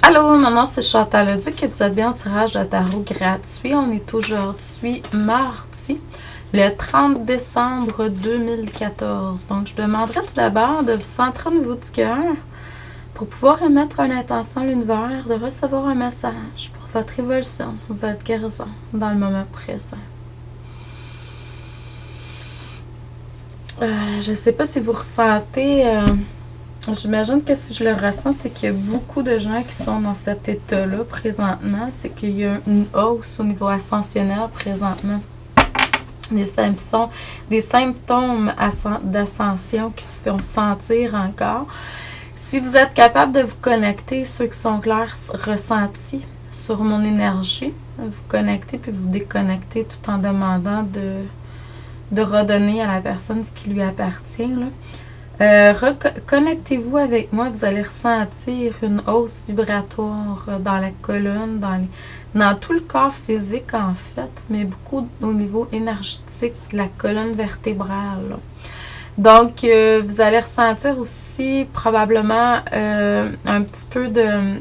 Allô, mon nom c'est Chantal Leduc et vous êtes bien au tirage de tarot gratuit. On est aujourd'hui mardi, le 30 décembre 2014. Donc, je demanderai tout d'abord de vous centrer au niveau du cœur pour pouvoir émettre une intention à l'univers, de recevoir un message pour votre évolution, votre guérison dans le moment présent. Je ne sais pas si vous ressentez... J'imagine que si je le ressens, c'est qu'il y a beaucoup de gens qui sont dans cet état-là présentement. C'est qu'il y a une hausse au niveau ascensionnel présentement. Des symptômes d'ascension qui se font sentir encore. Si vous êtes capable de vous connecter, ceux qui sont clairs ressentis sur mon énergie, vous connecter puis vous déconnecter tout en demandant de redonner à la personne ce qui lui appartient, là. Connectez-vous avec moi, vous allez ressentir une hausse vibratoire dans la colonne, dans tout le corps physique en fait, mais beaucoup au niveau énergétique de la colonne vertébrale. Donc, vous allez ressentir aussi probablement un petit peu de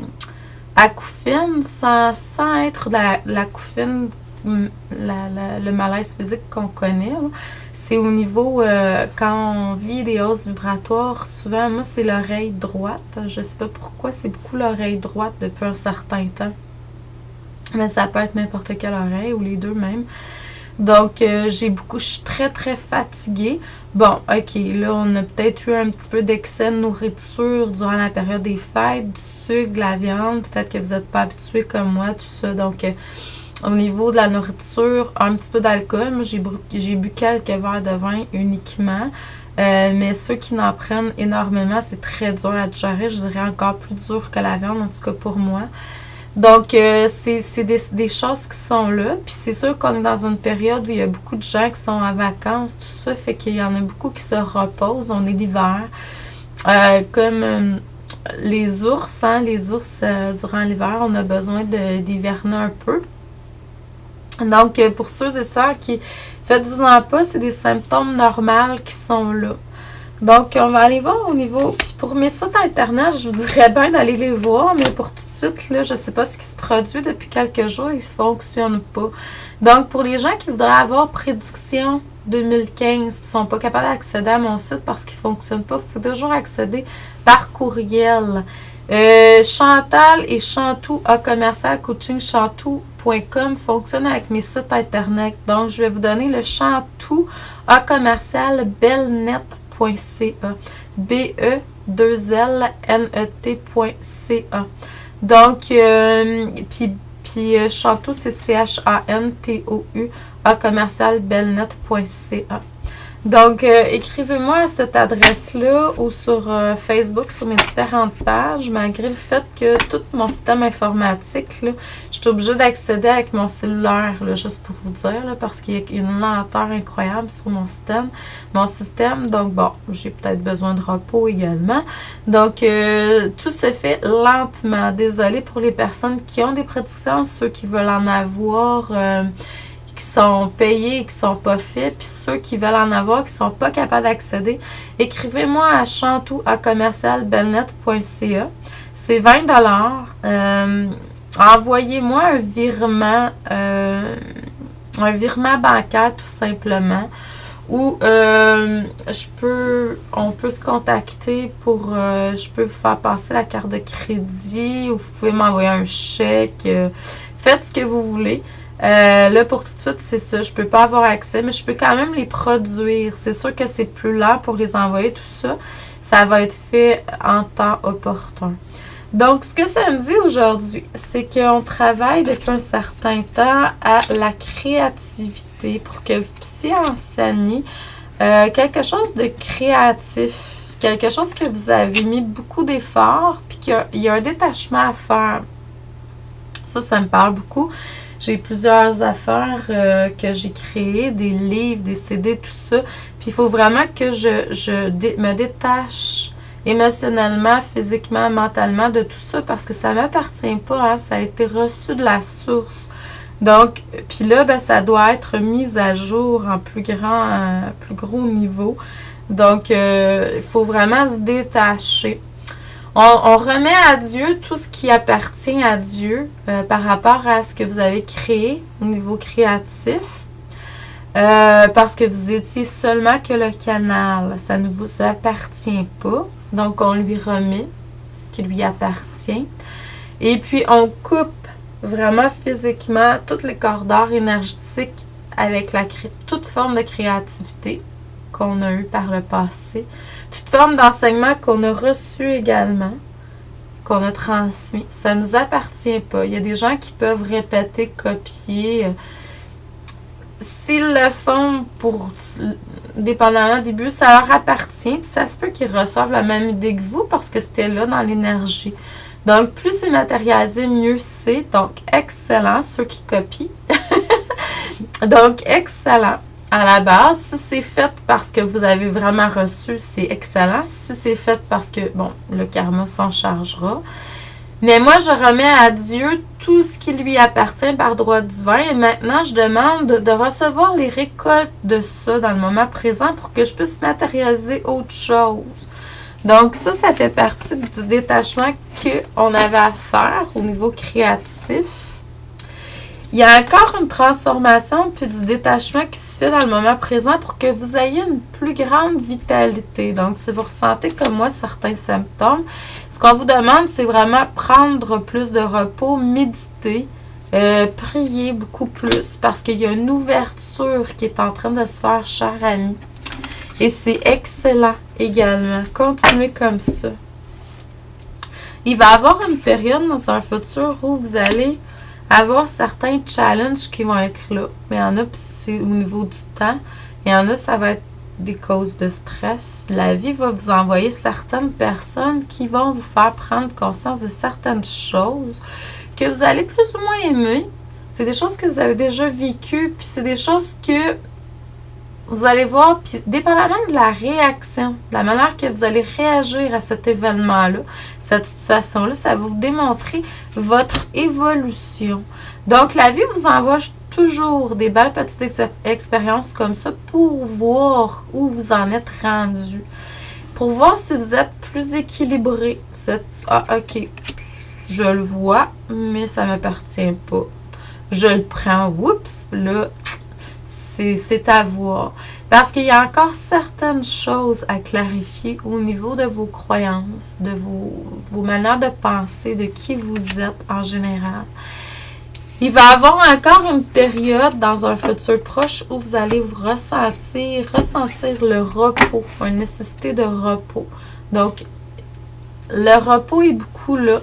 acouphène, sans être l'acouphène, le malaise physique qu'on connaît. C'est au niveau, quand on vit des hausses vibratoires, souvent, moi, c'est l'oreille droite. Je sais pas pourquoi, c'est beaucoup l'oreille droite depuis un certain temps. Mais ça peut être n'importe quelle oreille, ou les deux même. Donc, je suis très, très fatiguée. Bon, ok, là, on a peut-être eu un petit peu d'excès de nourriture durant la période des fêtes, du sucre, de la viande. Peut-être que vous n'êtes pas habitué comme moi, tout ça. Donc, au niveau de la nourriture, un petit peu d'alcool. Moi, j'ai bu quelques verres de vin uniquement. Mais ceux qui n'en prennent énormément, c'est très dur à digérer. Je dirais encore plus dur que la viande, en tout cas pour moi. Donc, c'est des choses qui sont là. Puis c'est sûr qu'on est dans une période où il y a beaucoup de gens qui sont en vacances, tout ça. Fait qu'il y en a beaucoup qui se reposent. On est l'hiver. Comme les ours, durant l'hiver, on a besoin d'hiverner un peu. Donc, pour ceux et celles qui... Faites-vous-en pas, c'est des symptômes normaux qui sont là. Donc, on va aller voir au niveau... Puis pour mes sites internet, je vous dirais bien d'aller les voir, mais pour tout de suite, là, je ne sais pas ce qui se produit depuis quelques jours, il ne fonctionne pas. Donc, pour les gens qui voudraient avoir prédiction 2015 et ne sont pas capables d'accéder à mon site parce qu'il ne fonctionne pas, il faut toujours accéder par courriel. Chantal et Chantou à commercial coaching chantou.com fonctionne avec mes sites internet. Donc, je vais vous donner le Chantou à commercial belnet.ca. BE2LNET.ca. Donc, puis Chantou, c'est CHANTOU à commercial belnet.ca. Donc, écrivez-moi à cette adresse-là ou sur Facebook, sur mes différentes pages, malgré le fait que tout mon système informatique, là, je suis obligée d'accéder avec mon cellulaire, là, juste pour vous dire, là, parce qu'il y a une lenteur incroyable sur mon système. Donc, bon, j'ai peut-être besoin de repos également. Donc, tout se fait lentement. Désolée pour les personnes qui ont des prédictions, ceux qui veulent en avoir... qui sont payés et qui sont pas faits, puis ceux qui veulent en avoir, qui sont pas capables d'accéder, écrivez-moi à chantou@commercialbelnet.ca. C'est 20$. Envoyez-moi un virement bancaire tout simplement, ou on peut se contacter pour, je peux vous faire passer la carte de crédit, ou vous pouvez m'envoyer un chèque, faites ce que vous voulez. Là, pour tout de suite, c'est ça. Je peux pas avoir accès, mais je peux quand même les produire. C'est sûr que c'est plus lent pour les envoyer, tout ça. Ça va être fait en temps opportun. Donc, ce que ça me dit aujourd'hui, c'est qu'on travaille depuis un certain temps à la créativité pour que vous puissiez enseigner quelque chose de créatif. Quelque chose que vous avez mis beaucoup d'efforts, puis qu'il y a un détachement à faire. Ça me parle beaucoup. J'ai plusieurs affaires que j'ai créées, des livres, des CD, tout ça. Puis il faut vraiment que je me détache émotionnellement, physiquement, mentalement de tout ça parce que ça ne m'appartient pas. Hein, ça a été reçu de la source. Donc, puis là, ben, ça doit être mis à jour en plus gros niveau. Donc, il faut vraiment se détacher. On remet à Dieu tout ce qui appartient à Dieu par rapport à ce que vous avez créé au niveau créatif. Parce que vous étiez seulement que le canal. Ça ne vous appartient pas. Donc, on lui remet ce qui lui appartient. Et puis, on coupe vraiment physiquement tous les corridors énergétiques avec toute forme de créativité qu'on a eu par le passé. Toute forme d'enseignement qu'on a reçu également, qu'on a transmis. Ça ne nous appartient pas. Il y a des gens qui peuvent répéter, copier. S'ils le font pour, dépendamment du but, ça leur appartient. Puis ça se peut qu'ils reçoivent la même idée que vous parce que c'était là dans l'énergie. Donc, plus c'est matérialisé, mieux c'est. Donc, excellent, ceux qui copient. Donc, excellent. À la base, si c'est fait parce que vous avez vraiment reçu, c'est excellent. Si c'est fait parce que, bon, le karma s'en chargera. Mais moi, je remets à Dieu tout ce qui lui appartient par droit divin. Et maintenant, je demande de recevoir les récoltes de ça dans le moment présent pour que je puisse matérialiser autre chose. Donc, ça fait partie du détachement qu'on avait à faire au niveau créatif. Il y a encore une transformation puis du détachement qui se fait dans le moment présent pour que vous ayez une plus grande vitalité. Donc, si vous ressentez comme moi certains symptômes, ce qu'on vous demande, c'est vraiment prendre plus de repos, méditer, prier beaucoup plus parce qu'il y a une ouverture qui est en train de se faire, cher ami. Et c'est excellent également. Continuez comme ça. Il va y avoir une période dans un futur où vous allez avoir certains challenges qui vont être là. Mais il y en a, puis c'est au niveau du temps. Il y en a, ça va être des causes de stress. La vie va vous envoyer certaines personnes qui vont vous faire prendre conscience de certaines choses que vous allez plus ou moins aimer. C'est des choses que vous avez déjà vécues, puis c'est des choses que vous allez voir, puis dépendamment de la réaction, de la manière que vous allez réagir à cet événement-là, cette situation-là, ça va vous démontrer votre évolution. Donc, la vie vous envoie toujours des belles petites expériences comme ça pour voir où vous en êtes rendu. Pour voir si vous êtes plus équilibré. Vous êtes, ok, je le vois, mais ça ne m'appartient pas. Je le prends, oups, là, c'est à voir. Parce qu'il y a encore certaines choses à clarifier au niveau de vos croyances, de vos manières de penser, de qui vous êtes en général. Il va y avoir encore une période dans un futur proche où vous allez vous ressentir le repos, une nécessité de repos. Donc, le repos est beaucoup là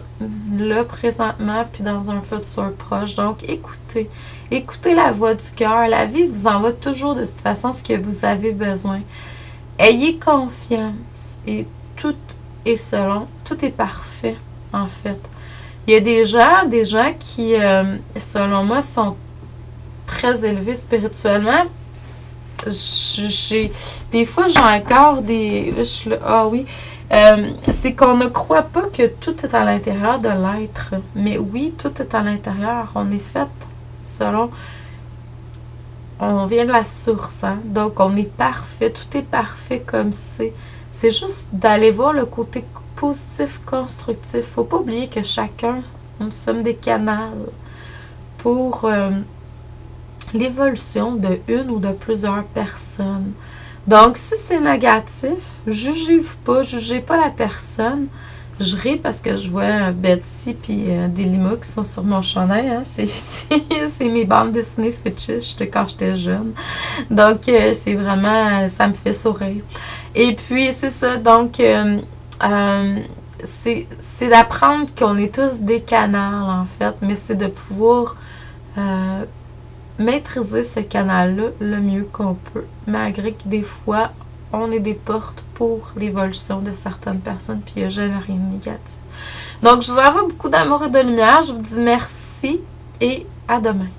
présentement, puis dans un futur proche. Donc, écoutez la voix du cœur. La vie vous envoie toujours de toute façon ce que vous avez besoin. Ayez confiance et tout est tout est parfait, en fait. Il y a des gens qui, selon moi, sont très élevés spirituellement. Des fois, j'ai encore des... Là, je suis là, ah oui... c'est qu'on ne croit pas que tout est à l'intérieur de l'être. Mais oui, tout est à l'intérieur. On est fait selon... On vient de la source, hein? Donc, on est parfait. Tout est parfait comme c'est. C'est juste d'aller voir le côté positif, constructif. Faut pas oublier que chacun, nous sommes des canals pour l'évolution de une ou de plusieurs personnes. Donc, si c'est négatif, jugez pas la personne. Je ris parce que je vois Betsy puis Delima qui sont sur mon chandail. Hein? C'est mes bandes dessinées fétiches quand j'étais jeune. Donc, c'est vraiment... Ça me fait sourire. Et puis, c'est ça. Donc, c'est d'apprendre qu'on est tous des canals, en fait. Mais c'est de pouvoir... maîtriser ce canal-là le mieux qu'on peut, malgré que des fois, on est des portes pour l'évolution de certaines personnes, puis il n'y a jamais rien de négatif. Donc, je vous envoie beaucoup d'amour et de lumière. Je vous dis merci et à demain.